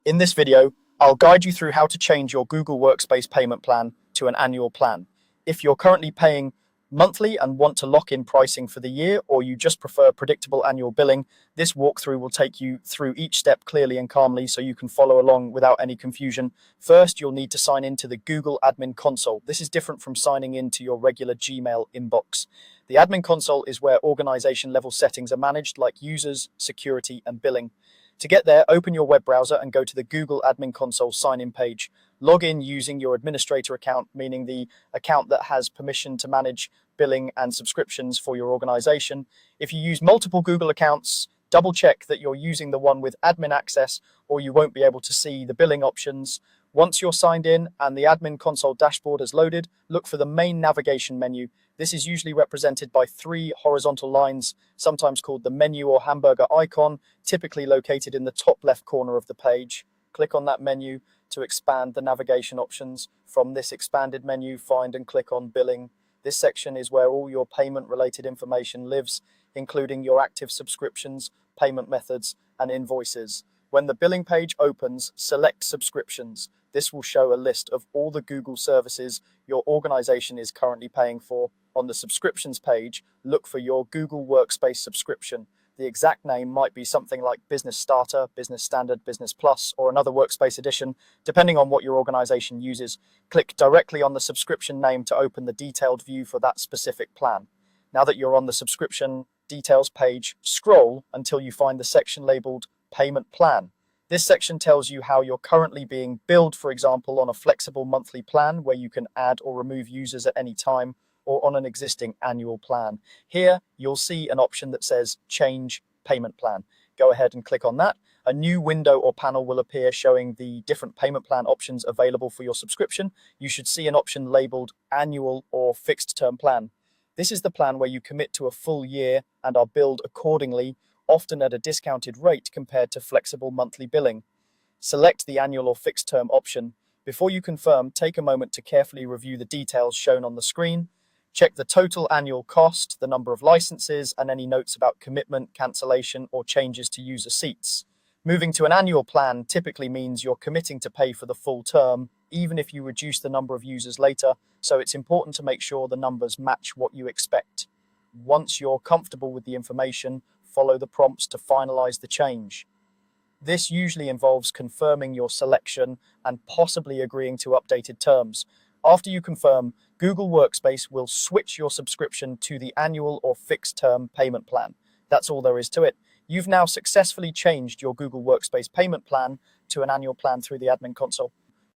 In this video, I'll guide you through how to change your Google Workspace payment plan to an annual plan. If you're currently paying monthly and want to lock in pricing for the year, or you just prefer predictable annual billing, this walkthrough will take you through each step clearly and calmly so you can follow along without any confusion. First, you'll need to sign into the Google Admin Console. This is different from signing into your regular Gmail inbox. The Admin Console is where organization level settings are managed, like users, security, and billing. To get there, open your web browser and go to the Google Admin Console sign-in page. Log in using your administrator account, meaning the account that has permission to manage billing and subscriptions for your organization. If you use multiple Google accounts, double check that you're using the one with admin access, or you won't be able to see the billing options. Once you're signed in and the Admin Console dashboard has loaded, look for the main navigation menu. This is usually represented by three horizontal lines, sometimes called the menu or hamburger icon, typically located in the top left corner of the page. Click on that menu to expand the navigation options. From this expanded menu, find and click on Billing. This section is where all your payment-related information lives, including your active subscriptions, payment methods, and invoices. When the billing page opens, select Subscriptions. This will show a list of all the Google services your organization is currently paying for. On the subscriptions page, look for your Google Workspace subscription. The exact name might be something like Business Starter, Business Standard, Business Plus, or another Workspace edition, depending on what your organization uses. Click directly on the subscription name to open the detailed view for that specific plan. Now that you're on the subscription details page, scroll until you find the section labeled Payment Plan. This section tells you how you're currently being billed, for example, on a flexible monthly plan where you can add or remove users at any time, or on an existing annual plan. Here, you'll see an option that says Change Payment Plan. Go ahead and click on that. A new window or panel will appear showing the different payment plan options available for your subscription. You should see an option labeled Annual or Fixed Term Plan. This is the plan where you commit to a full year and are billed accordingly, often at a discounted rate compared to flexible monthly billing. Select the annual or fixed term option. Before you confirm, take a moment to carefully review the details shown on the screen. Check the total annual cost, the number of licenses, and any notes about commitment, cancellation, or changes to user seats. Moving to an annual plan typically means you're committing to pay for the full term, even if you reduce the number of users later, so it's important to make sure the numbers match what you expect. Once you're comfortable with the information, follow the prompts to finalize the change. This usually involves confirming your selection and possibly agreeing to updated terms. After you confirm, Google Workspace will switch your subscription to the annual or fixed term payment plan. That's all there is to it. You've now successfully changed your Google Workspace payment plan to an annual plan through the Admin Console.